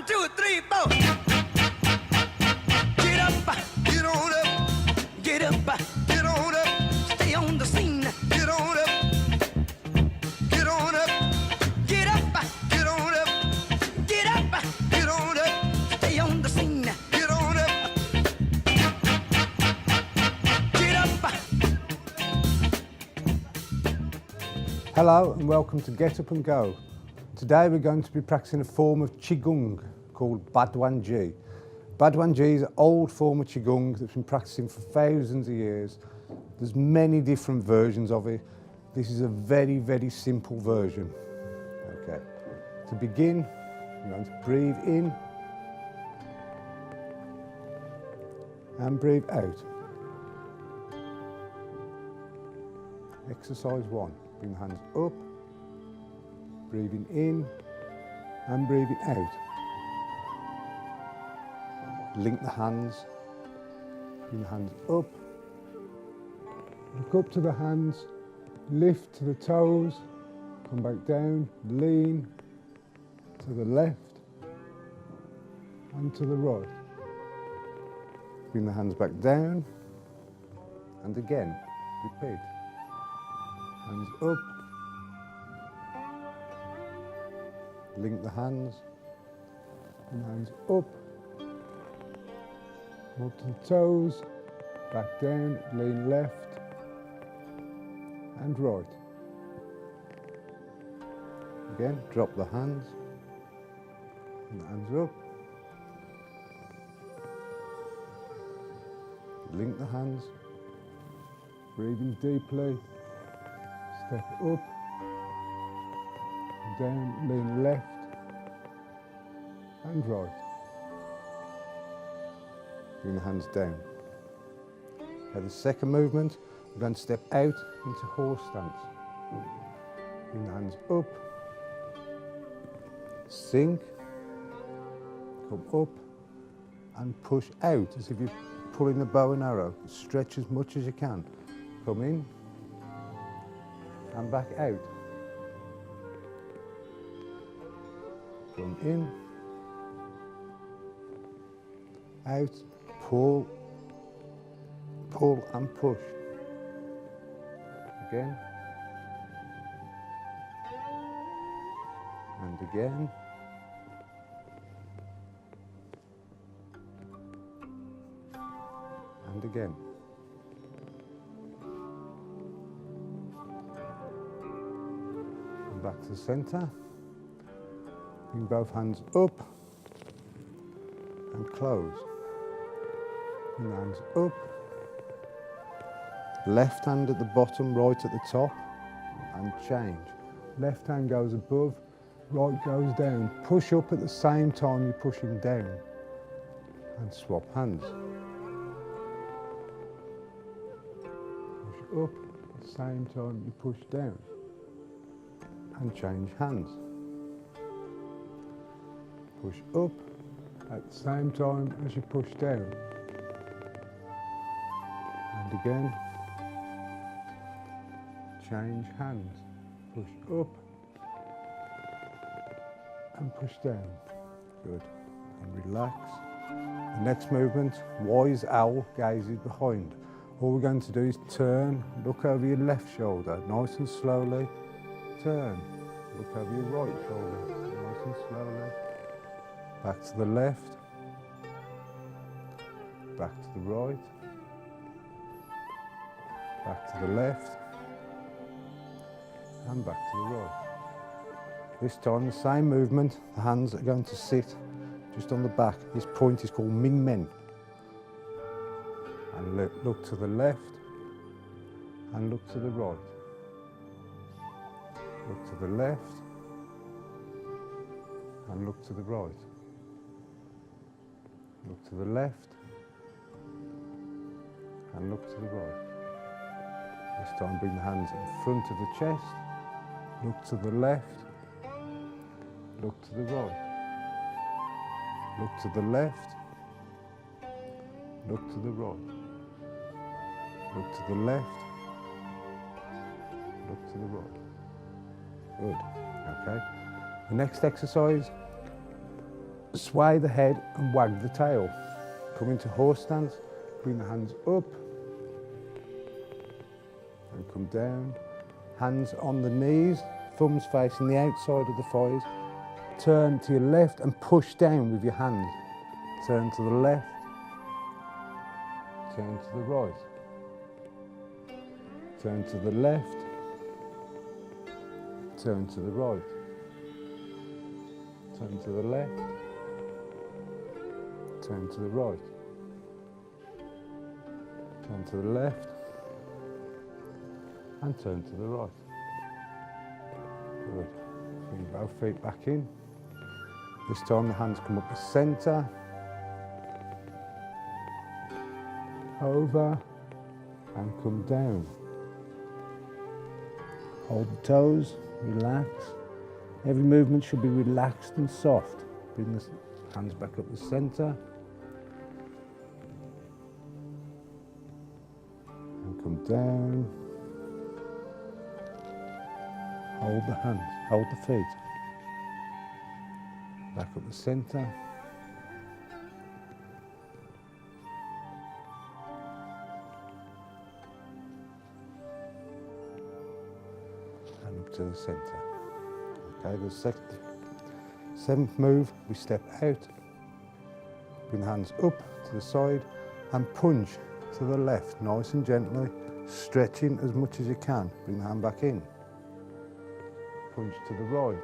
1, 2, 3, 4. Get up, get on up, get up, get on up. Stay on the scene. Get on up, get on up, get up, get on up, get up, get on up. Stay on the scene. Get on up, get up. Hello and welcome to Get Up and Go. Today we're going to be practicing a form of Qigong called Badwanji. Badwanji is an old form of Qigong that's been practicing for thousands of years. There's many different versions of it. This is a very, very simple version. Okay. To begin, you're going to breathe in and breathe out. Exercise 1. Bring the hands up, breathing in and breathing out. Link the hands, bring the hands up, look up to the hands, lift to the toes, come back down, lean to the left and to the right. Bring the hands back down and again, repeat. Hands up, link the hands, and hands up to the toes, back down, lean left and right. Again, drop the hands, and the hands up, link the hands, breathing deeply. Step up, down, lean left and right. Bring the hands down. Okay, the second movement, we're going to step out into horse stance. Bring the hands up, sink, come up and push out as if you're pulling a bow and arrow. Stretch as much as you can. Come in and back out. Come in, out, pull, pull and push. Again. And again. And again. Back to the centre, bring both hands up and close. Bring the hands up, left hand at the bottom, right at the top and change. Left hand goes above, right goes down. Push up at the same time you're pushing down and swap hands. Push up at the same time you push down. And change hands. Push up at the same time as you push down. And again, change hands. Push up and push down. Good. And relax. The next movement, wise owl gazes behind. All we're going to do is turn, look over your left shoulder, nice and slowly. Turn, look over your right shoulder, nice and slowly. Back to the left, back to the right, back to the left, and back to the right. This time, the same movement, the hands are going to sit just on the back. This point is called Ming Men. And look to the left, and look to the right. Look to the left and look to the right. Look to the left and look to the right. This time bring the hands in front of the chest. Look to the left. Look to the right. Look to the left. Look to the right. Look to the left. Look to the right. Good. Okay. The next exercise, Sway the head and wag the tail. Come into horse stance, bring the hands up and come down. Hands on the knees, thumbs facing the outside of the thighs. Turn to your left and push down with your hands. Turn to the left, turn to the right. Turn to the left, turn to the right. Turn to the left, turn to the right. Turn to the left and turn to the right. Good. Bring both feet back in. This time the hands come up the centre, over and come down. Hold the toes, relax. Every movement should be relaxed and soft. Bring the hands back up the centre. And come down. Hold the hands, hold the feet. Back up the centre. And up to the centre. Okay, the seventh move, we step out, bring the hands up to the side and punch to the left, nice and gently, stretching as much as you can. Bring the hand back in. Punch to the right.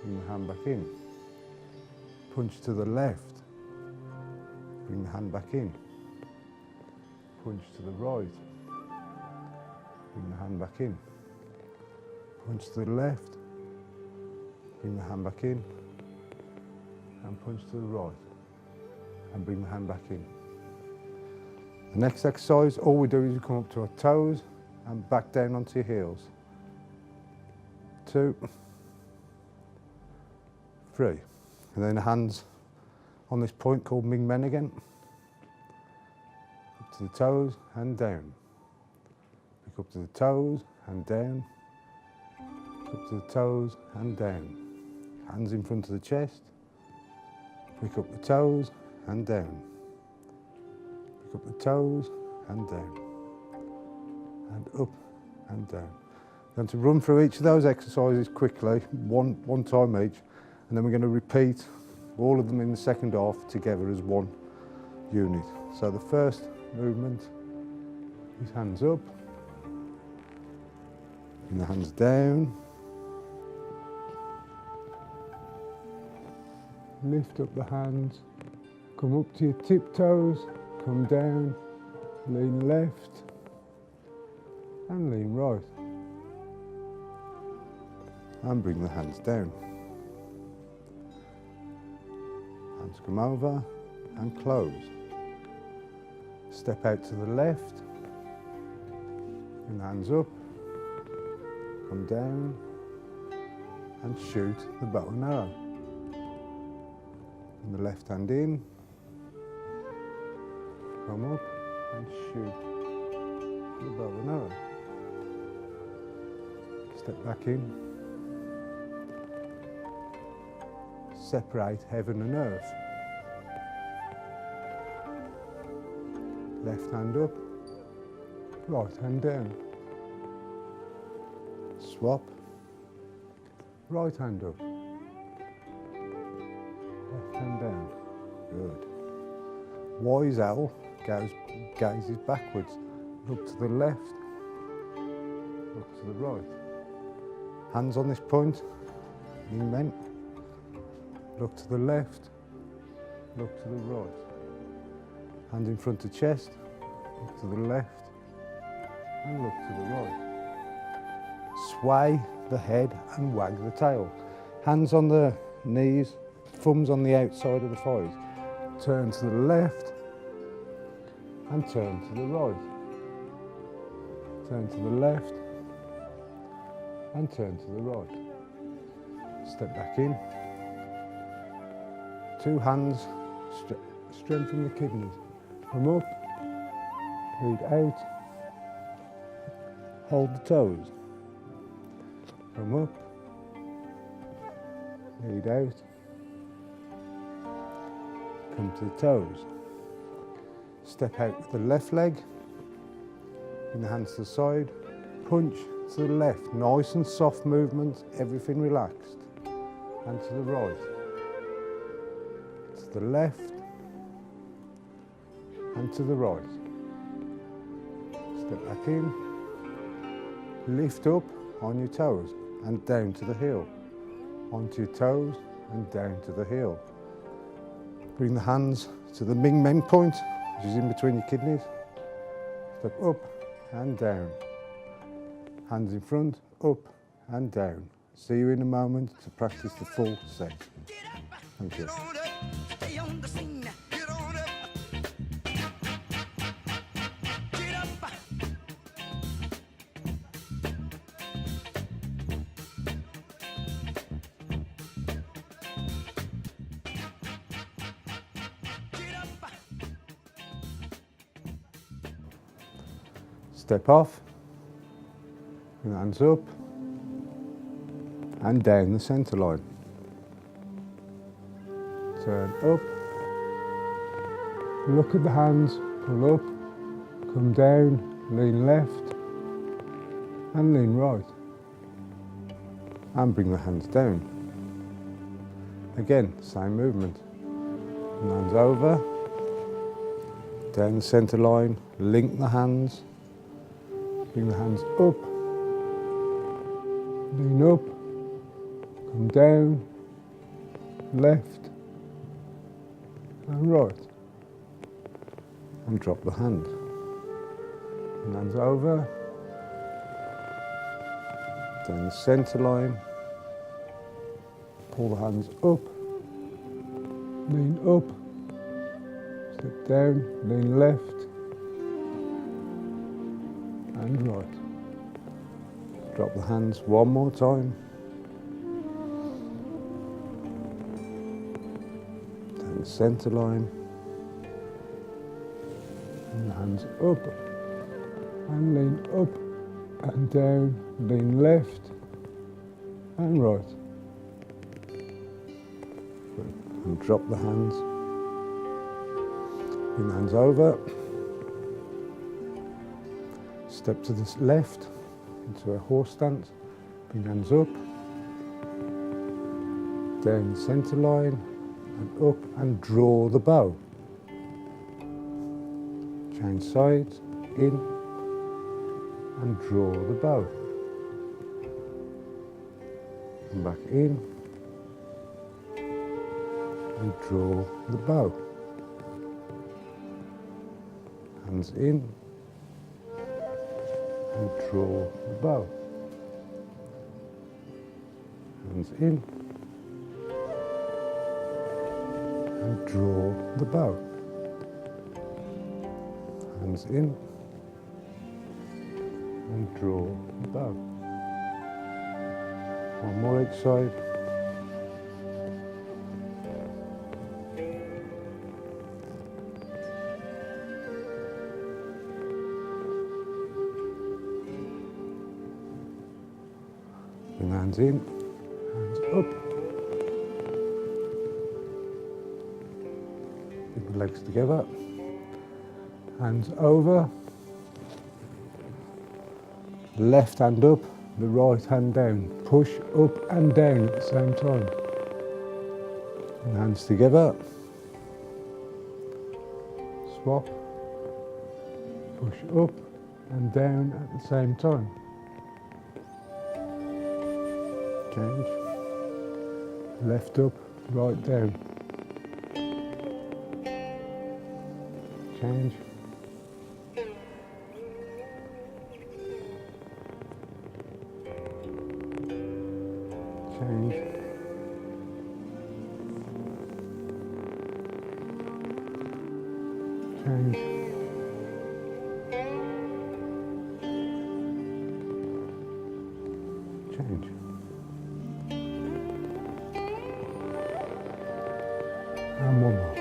Bring the hand back in. Punch to the left. Bring the hand back in. Punch to the right. Bring the hand back in. Punch to the left. Bring the hand back in. And punch to the right. And bring the hand back in. The next exercise, all we do is we come up to our toes and back down onto your heels. 2, 3. And then the hands on this point called Ming Men again. Up to the toes and down. Pick up to the toes and down. Pick up to the toes and down. Hands in front of the chest. Pick up the toes and down. Pick up the toes and down. And up and down. I'm going to run through each of those exercises quickly, one time each, and then we're going to repeat all of them in the second half together as one unit. So the first movement is hands up, and the hands down, lift up the hands, come up to your tiptoes, come down, lean left and lean right. And bring the hands down. Hands come over and close. Step out to the left, and hands up, come down and shoot the bow and arrow. And the left hand in, come up and shoot the bow and arrow. Step back in. Separate heaven and earth. Left hand up, right hand down. Swap, right hand up, left hand down. Good. Wise owl gazes backwards. Look to the left, look to the right. Hands on this point, Ming Men. Look to the left, look to the right. Hand in front of chest, look to the left and look to the right. Sway the head and wag the tail. Hands on the knees, thumbs on the outside of the thighs. Turn to the left and turn to the right. Turn to the left and turn to the right. Step back in. 2 hands, strengthen the kidneys. Come up, lead out, hold the toes. Come up, lead out, come to the toes. Step out with the left leg, bring the hands to the side, punch to the left, nice and soft movements, everything relaxed, and to the right, to the left, and to the right. Step back in, lift up on your toes and down to the heel, onto your toes and down to the heel. Bring the hands to the Ming Men point, which is in between your kidneys. Step up and down. Hands in front, up and down. See you in a moment to practice the full set. Thank you. Get on up, stay on the scene. Get on up. Get up. Get up. Step off, bring the hands up and down the centre line. Turn up, look at the hands, pull up, come down, lean left and lean right. And bring the hands down. Again, same movement. Bring the hands over, down the centre line, link the hands, bring the hands up, lean up, come down, left and right, and drop the hand. And hands over, down the centre line, pull the hands up, lean up, step down, lean left and right. Drop the hands one more time. Down the centre line. And the hands up and lean up and down, lean left and right. And drop the hands. Bring the hands over. Step to the left into a horse stance. Bring the hands up, down the centre line and up and draw the bow. Change sides, in and draw the bow. And back in and draw the bow. Hands in and draw the bow. Hands in and draw the bow. Hands in and draw the bow. One more each side. Bring the hands in, hands up. Bring the legs together. Hands over. Left hand up, the right hand down. Push up and down at the same time. And hands together. Swap. Push up and down at the same time. Change. Left up, right down. Change. Change. Change. Change. And one more.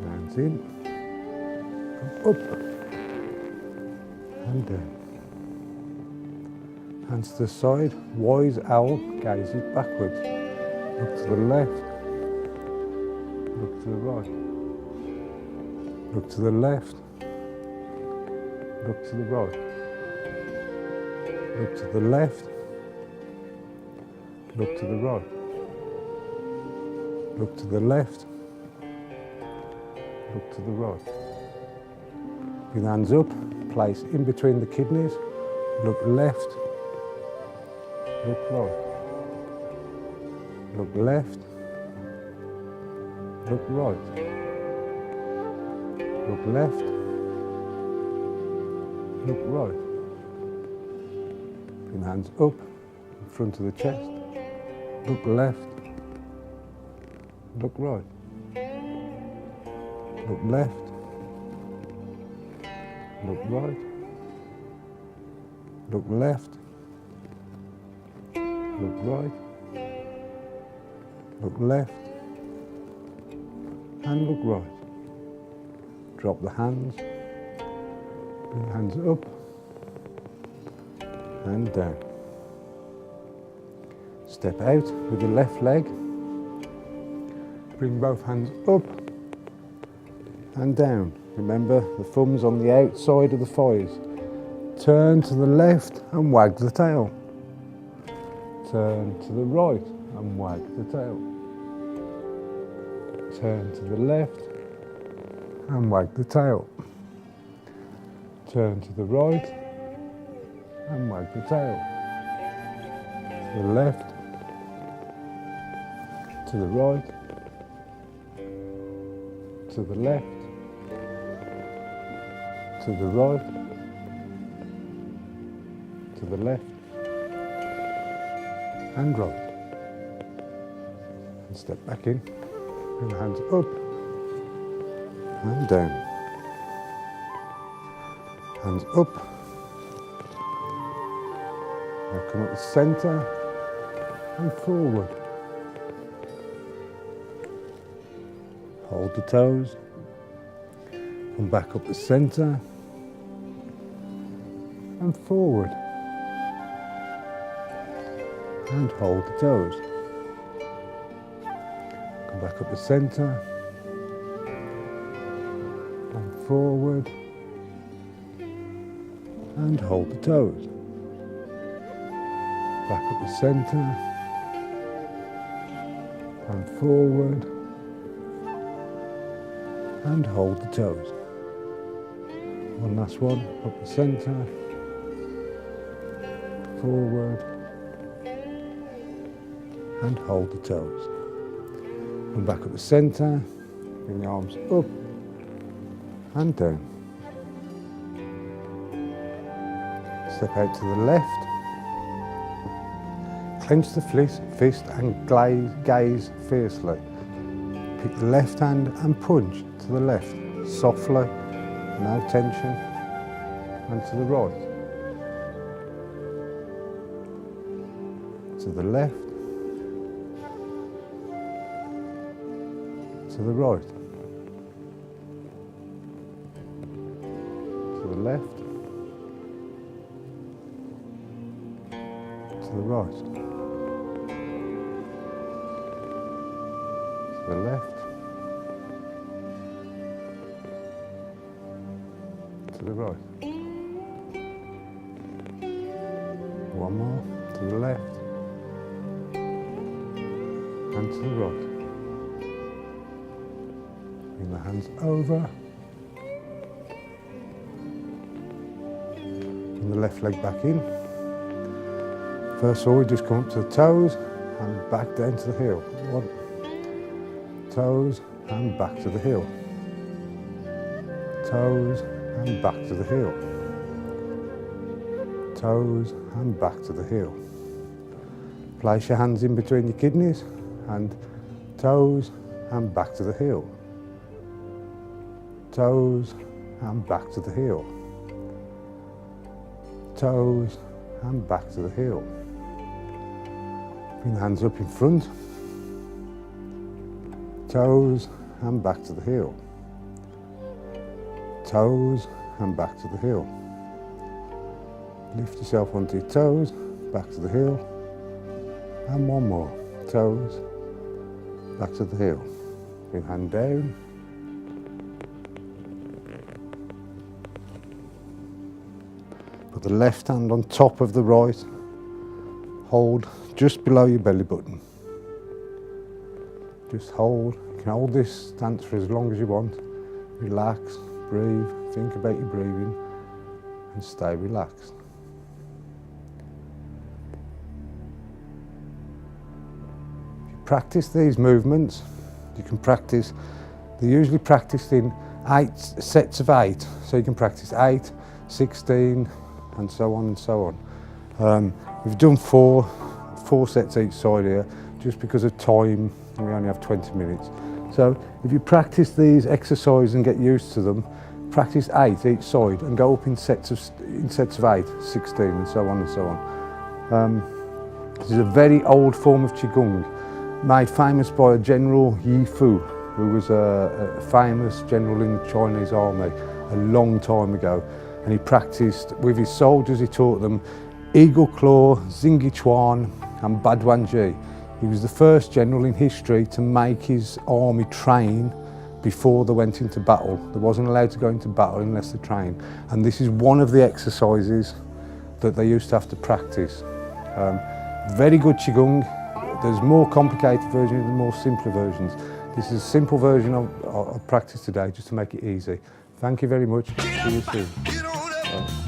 Hands in, come up and down. Hands to the side. Wise owl gazes backwards. Look to the left. Look to the right. Look to the left. Look to the right. Look to the left. Look to the right. Look to the left. Look to the right. Bring the hands up, place in between the kidneys. Look left. Look right. Look left. Look right. Look left. Look right. Bring the hands up in front of the chest. Look left. Look right. Look left. Look right. Look left. Look right. Look left. And look right. Drop the hands. Bring the hands up and down. Step out with the left leg. Bring both hands up and down. Remember the thumbs on the outside of the thighs. Turn to the left and wag the tail. Turn to the right and wag the tail. Turn to the left and wag the tail. Turn to the right and wag the tail. To the left, to the right, to the left, to the right, to the left, and right. And step back in, bring the hands up and down. Hands up. Now come up the centre and forward. Hold the toes. Come back up the centre and forward. And hold the toes. Come back up the centre and forward. And hold the toes. Back up the centre and forward and hold the toes. One last one, up the centre, forward and hold the toes. Come back up the centre, bring the arms up and down. Step out to the left. Clench the fist and gaze fiercely. Pick the left hand and punch to the left, softly, no tension, and to the right. To the left, to the right, to the left, to the right. To the left, to the right. One more, to the left, and to the right. Bring the hands over. Bring the left leg back in. First of all, we just come up to the toes and back down to the heel. One. Toes and back to the heel. Toes and back to the heel. Toes and back to the heel. Place your hands in between your kidneys and toes and back to the heel. Toes and back to the heel. Toes and back to the heel. Bring the hands up in front. Toes and back to the heel. Toes and back to the heel. Lift yourself onto your toes back to the heel, and one more, toes, back to the heel. Bring hand down, put the left hand on top of the right, hold just below your belly button. Just hold, you can hold this stance for as long as you want. Relax, breathe, think about your breathing, and stay relaxed. If you practice these movements, you can practice, they're usually practiced in 8 sets of 8, so you can practice 8, 16, and so on and so on. We've done four sets each side here, just because of time, and we only have 20 minutes. So if you practice these exercises and get used to them, practice 8 each side and go up in sets of 8, 16, and so on and so on. This is a very old form of Qigong, made famous by a General Yi Fu, who was a famous general in the Chinese army a long time ago. And he practiced with his soldiers, he taught them Eagle Claw, Xingyi Chuan, and Baduan Ji. He was the first general in history to make his army train before they went into battle. They wasn't allowed to go into battle unless they trained. And this is one of the exercises that they used to have to practice. Very good Qigong. There's more complicated versions and more simpler versions. This is a simple version of practice today, just to make it easy. Thank you very much. See you soon.